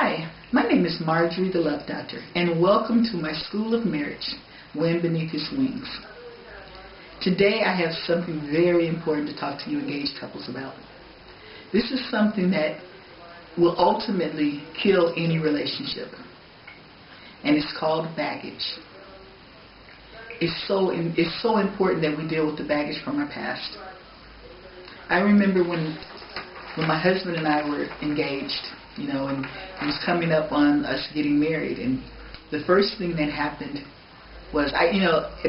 Hi, my name is Marjorie the Love Doctor, and welcome to my School of Marriage, Wind Beneath His Wings. Today I have something very important to talk to you engaged couples about. This is something that will ultimately kill any relationship, and it's called baggage. It's so important that we deal with the baggage from our past. I remember when my husband and I were engaged, and it was coming up on us getting married, and the first thing that happened was,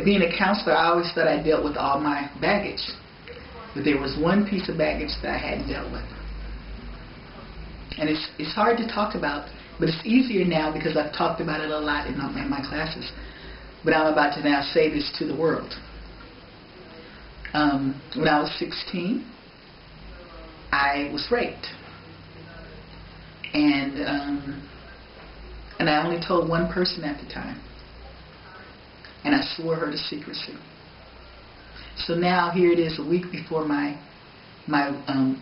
being a counselor, I always thought I dealt with all my baggage, but there was one piece of baggage that I hadn't dealt with, and it's hard to talk about, but it's easier now because I've talked about it a lot in my classes. But I'm about to now say this to the world. When I was 16, I was raped. And I only told one person at the time. And I swore her to secrecy. So now here it is, a week before my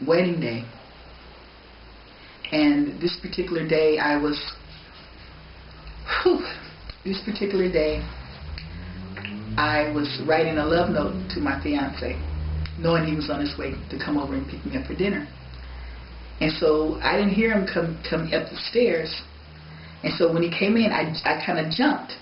wedding day. And this particular day I was, I was writing a love note to my fiance, knowing he was on his way to come over and pick me up for dinner. And so I didn't hear him come up the stairs. And so when he came in, I kind of jumped.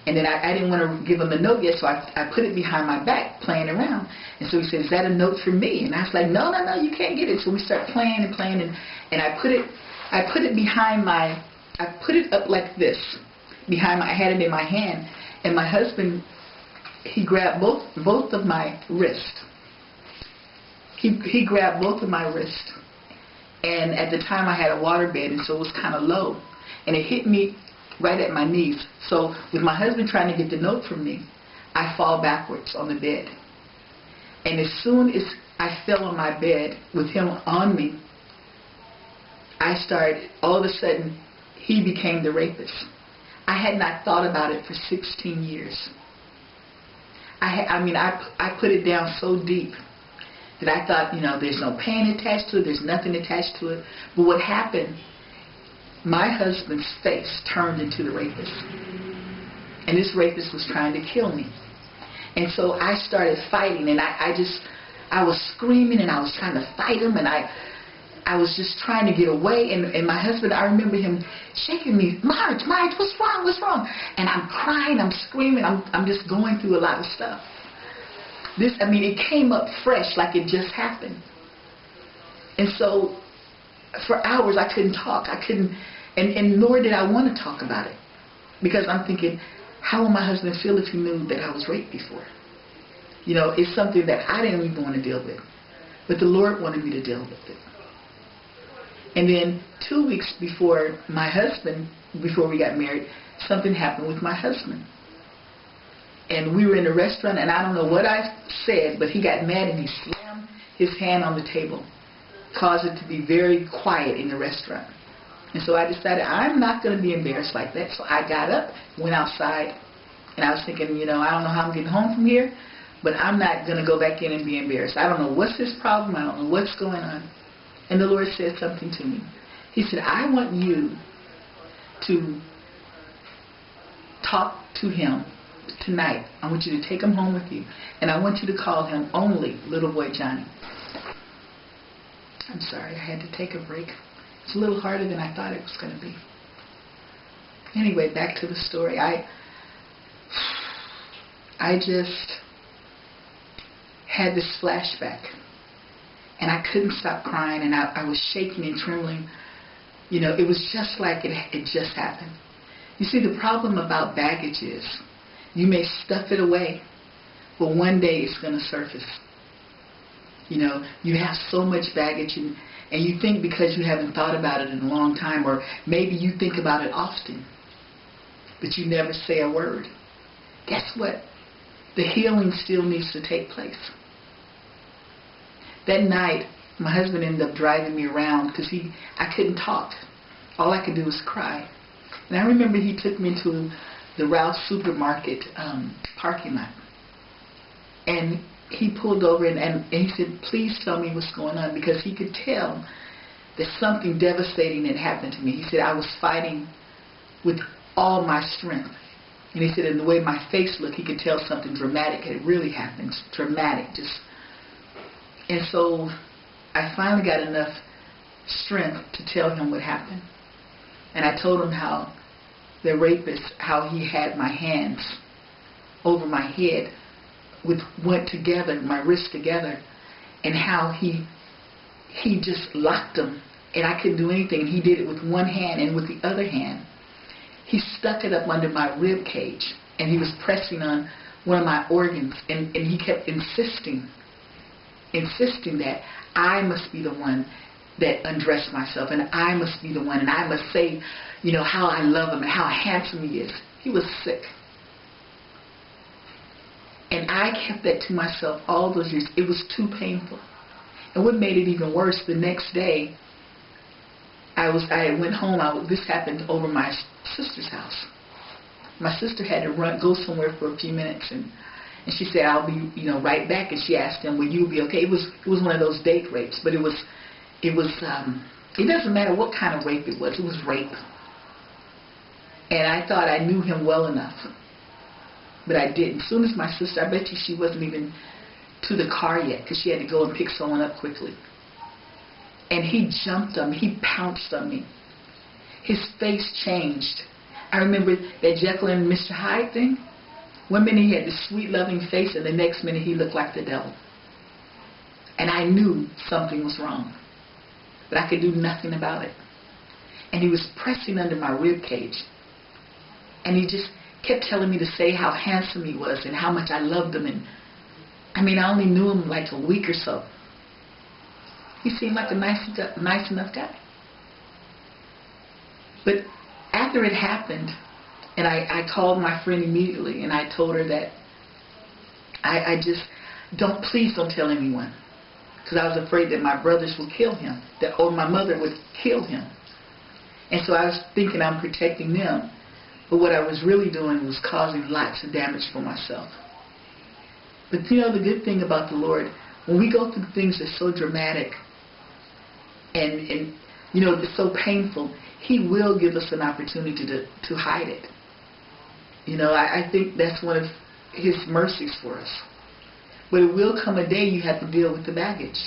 And then I didn't want to give him the note yet, so I put it behind my back, playing around. And so he said, "Is that a note for me?" And I was like, no, you can't get it. So we start playing and playing, and I put it behind I put it up like this, I had it in my hand, and my husband, he grabbed both of my wrists. He grabbed both of my wrists. And at the time I had a waterbed, and so it was kind of low. And it hit me right at my knees. So with my husband trying to get the note from me, I fall backwards on the bed. And as soon as I fell on my bed with him on me, all of a sudden, he became the rapist. I had not thought about it for 16 years. I put it down so deep that I thought, there's no pain attached to it, there's nothing attached to it. But what happened, my husband's face turned into the rapist. And this rapist was trying to kill me. And so I started fighting, and I was screaming, and I was trying to fight him, and I was just trying to get away, and my husband, I remember him shaking me, Marge, what's wrong? And I'm crying, I'm screaming, I'm just going through a lot of stuff. It came up fresh like it just happened. And so for hours I couldn't talk, and nor did I want to talk about it. Because I'm thinking, how will my husband feel if he knew that I was raped before? It's something that I didn't even want to deal with. But the Lord wanted me to deal with it. And then 2 weeks before we got married, something happened with my husband. And we were in a restaurant, and I don't know what I said, but he got mad and he slammed his hand on the table, caused it to be very quiet in the restaurant. And so I decided I'm not going to be embarrassed like that. So I got up, went outside, and I was thinking, I don't know how I'm getting home from here, but I'm not going to go back in and be embarrassed. I don't know what's his problem. I don't know what's going on. And the Lord said something to me. He said, I want you to talk to him tonight. I want you to take him home with you. And I want you to call him only Little Boy Johnny. I'm sorry, I had to take a break. It's a little harder than I thought it was going to be. Anyway, back to the story. I just had this flashback. And I couldn't stop crying, and I was shaking and trembling. It was just like it just happened. You see, the problem about baggage is you may stuff it away, but one day it's going to surface. You have so much baggage, and you think because you haven't thought about it in a long time, or maybe you think about it often, but you never say a word. Guess what? The healing still needs to take place. That night, my husband ended up driving me around because I couldn't talk. All I could do was cry. And I remember he took me to the Ralph's supermarket parking lot. And he pulled over and he said, please tell me what's going on, because he could tell that something devastating had happened to me. He said I was fighting with all my strength. And he said in the way my face looked, he could tell something dramatic had really happened. Dramatic, just. And so I finally got enough strength to tell him what happened. And I told him how the rapist, how he had my hands over my head, went together, my wrists together, and how he just locked them, and I couldn't do anything. And he did it with one hand, and with the other hand, he stuck it up under my rib cage, and he was pressing on one of my organs, and he kept insisting that I must be the one that undressed myself, and I must be the one, and I must say, you know, how I love him and how handsome he is. He was sick. And I kept that to myself all those years. It was too painful. And what made it even worse, the next day, I went home. This happened over my sister's house. My sister had to go somewhere for a few minutes, and she said, I'll be, you know, right back. And she asked him, will you be okay? It was one of those date rapes, but it doesn't matter what kind of rape it was rape. And I thought I knew him well enough, but I didn't. As soon as my sister, I bet you she wasn't even to the car yet, because she had to go and pick someone up quickly. And he jumped on me. He pounced on me. His face changed. I remember that Jekyll and Mr. Hyde thing. One minute he had this sweet, loving face, and the next minute he looked like the devil. And I knew something was wrong, but I could do nothing about it. And he was pressing under my rib cage. And he just kept telling me to say how handsome he was and how much I loved him. And I mean, I only knew him like a week or so. He seemed like a nice enough guy. But after it happened, and I called my friend immediately, and I told her that please don't tell anyone, because I was afraid that my brothers would kill him, or my mother would kill him. And so I was thinking I'm protecting them, but what I was really doing was causing lots of damage for myself. But you know, the good thing about the Lord, when we go through things that's so dramatic and you know, it's so painful, He will give us an opportunity to hide it. You know, I think that's one of His mercies for us. But it will come a day you have to deal with the baggage.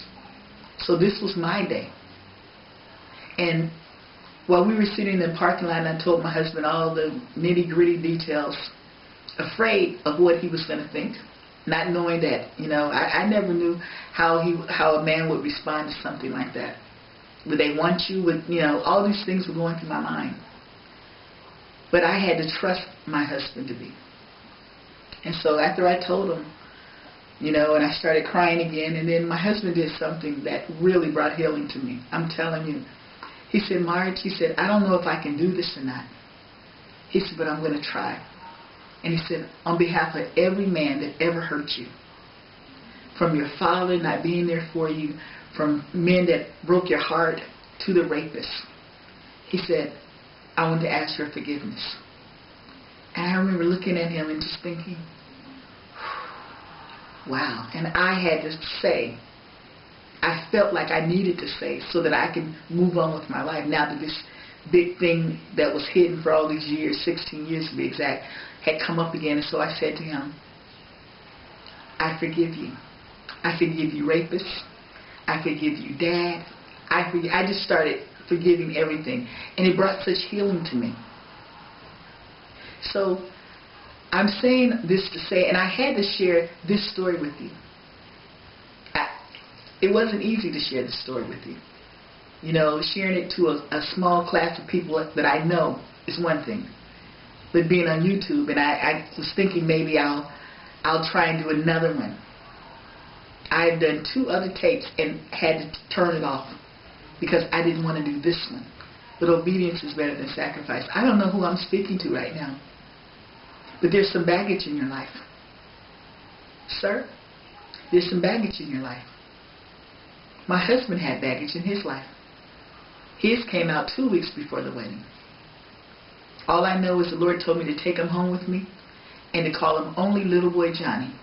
So this was my day. And while we were sitting in the parking lot, and I told my husband all the nitty-gritty details, afraid of what he was going to think, not knowing that, you know, I never knew how a man would respond to something like that. Would they want you? You know, all these things were going through my mind. But I had to trust my husband to be. And so after I told him, you know, and I started crying again, and then my husband did something that really brought healing to me. I'm telling you. He said, Marge, he said, I don't know if I can do this or not. He said, but I'm going to try. And he said, on behalf of every man that ever hurt you, from your father not being there for you, from men that broke your heart to the rapists, he said, I want to ask for forgiveness. And I remember looking at him and just thinking, wow. And I had to say, I felt like I needed to say so that I could move on with my life. Now that this big thing that was hidden for all these years, 16 years to be exact, had come up again. And so I said to him, I forgive you. I forgive you rapists. I forgive you Dad. I just started forgiving everything. And it brought such healing to me. So I'm saying this to say, and I had to share this story with you. It wasn't easy to share this story with you. You know, sharing it to a small class of people that I know is one thing. But being on YouTube, and I was thinking maybe I'll try and do another one. I had done 2 other tapes and had to turn it off because I didn't want to do this one. But obedience is better than sacrifice. I don't know who I'm speaking to right now. But there's some baggage in your life. Sir, there's some baggage in your life. My husband had baggage in his life. His came out 2 weeks before the wedding. All I know is the Lord told me to take him home with me and to call him only little boy Johnny.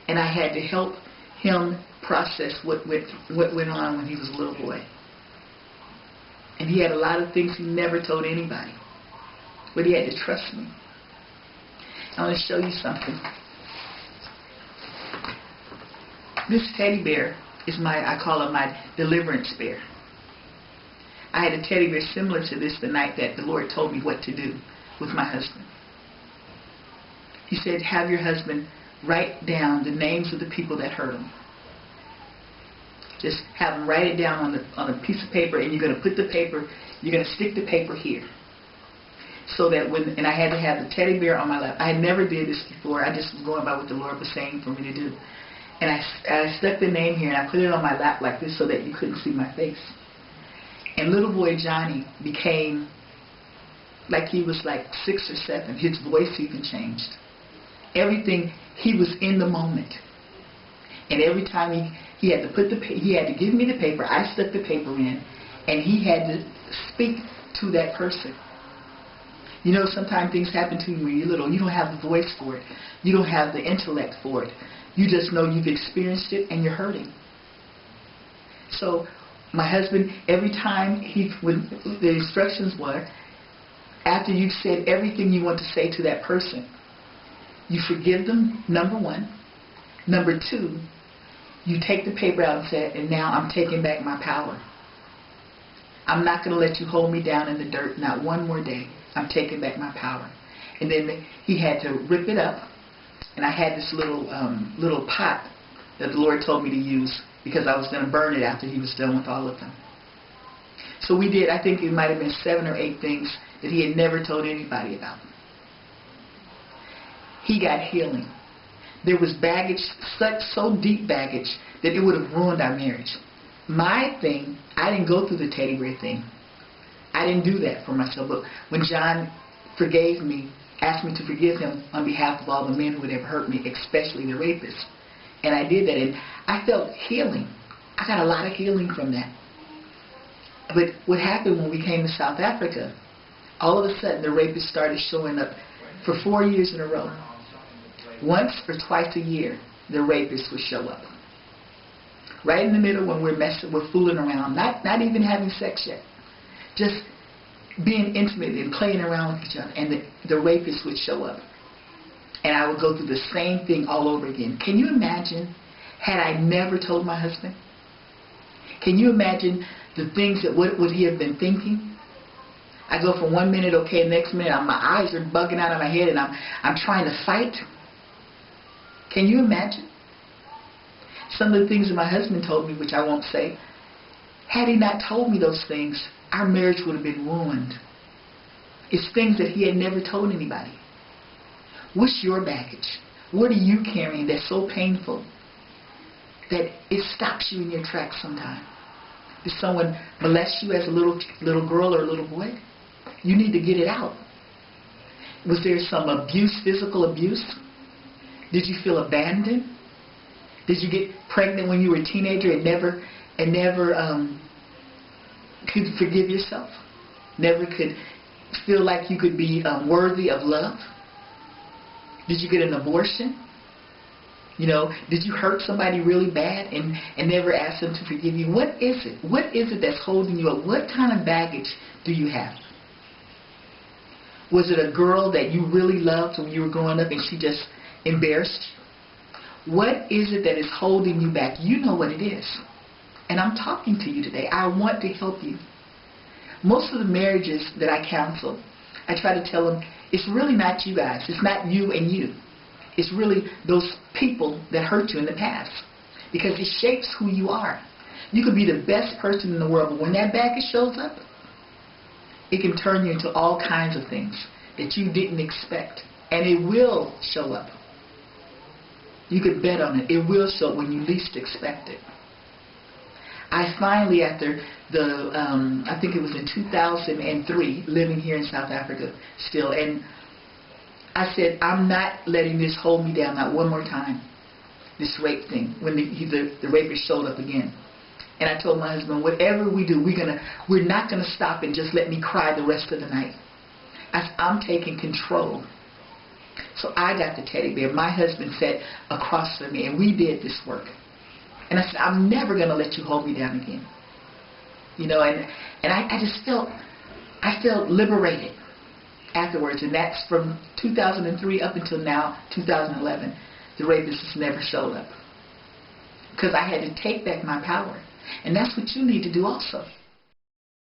And I had to help him process what went on when he was a little boy. And he had a lot of things he never told anybody. But he had to trust me. I want to show you something. This teddy bear is I call it my deliverance bear. I had a teddy bear similar to this the night that the Lord told me what to do with my husband. He said, have your husband write down the names of the people that hurt him. Just have him write it down on a piece of paper, and you're going to put the paper, you're going to stick the paper here. So that and I had to have the teddy bear on my lap. I had never did this before. I just was going by what the Lord was saying for me to do. And I stuck the name here, and I put it on my lap like this so that you couldn't see my face. And little boy Johnny became like he was like 6 or 7. His voice even changed. Everything, he was in the moment. And every time he had to he had to give me the paper, I stuck the paper in, and he had to speak to that person. You know, sometimes things happen to you when you're little. You don't have the voice for it. You don't have the intellect for it. You just know you've experienced it and you're hurting. So my husband, every time when the instructions were, after you've said everything you want to say to that person, you forgive them, number 1. Number 2, you take the paper out and say, and now I'm taking back my power. I'm not going to let you hold me down in the dirt, not one more day. I'm taking back my power. And then he had to rip it up, and I had this little pot that the Lord told me to use because I was going to burn it after he was done with all of them. So we did, I think it might have been 7 or 8 things that he had never told anybody about. He got healing. There was baggage, so deep baggage, that it would have ruined our marriage. My thing, I didn't go through the teddy bear thing. I didn't do that for myself. But when John forgave me, asked me to forgive him on behalf of all the men who had ever hurt me, especially the rapists. And I did that, and I felt healing. I got a lot of healing from that. But what happened when we came to South Africa, all of a sudden the rapists started showing up for 4 years in a row. Once or twice a year, the rapists would show up. Right in the middle when we're fooling around, not even having sex yet. Just being intimate and playing around with each other, and the rapist would show up. And I would go through the same thing all over again. Can you imagine had I never told my husband? Can you imagine the things that would he have been thinking? I go from 1 minute, okay, the next minute my eyes are bugging out of my head and I'm trying to fight. Can you imagine? Some of the things that my husband told me, which I won't say, had he not told me those things, our marriage would have been ruined. It's things that he had never told anybody. What's your baggage? What are you carrying that's so painful that it stops you in your tracks sometimes? Did someone molest you as a little girl or a little boy? You need to get it out. Was there some abuse, physical abuse? Did you feel abandoned? Did you get pregnant when you were a teenager and never could forgive yourself? Never could feel like you could be worthy of love? Did you get an abortion? You know, did you hurt somebody really bad and never ask them to forgive you? What is it? What is it that's holding you up? What kind of baggage do you have? Was it a girl that you really loved when you were growing up and she just embarrassed you? What is it that is holding you back? You know what it is. And I'm talking to you today. I want to help you. Most of the marriages that I counsel, I try to tell them, it's really not you guys. It's not you and you. It's really those people that hurt you in the past. Because it shapes who you are. You could be the best person in the world, but when that baggage shows up, it can turn you into all kinds of things that you didn't expect. And it will show up. You could bet on it. It will show up when you least expect it. I finally, after I think it was in 2003, living here in South Africa still, and I said, I'm not letting this hold me down, not one more time, this rape thing, when the rapist showed up again. And I told my husband, whatever we do, we're not going to stop and just let me cry the rest of the night. I'm taking control. So I got the teddy bear. My husband sat across from me, and we did this work. And I said, I'm never going to let you hold me down again. you know, and I just felt liberated afterwards, and that's from 2003 up until now, 2011. The rapist has never showed up because I had to take back my power, and that's what you need to do also.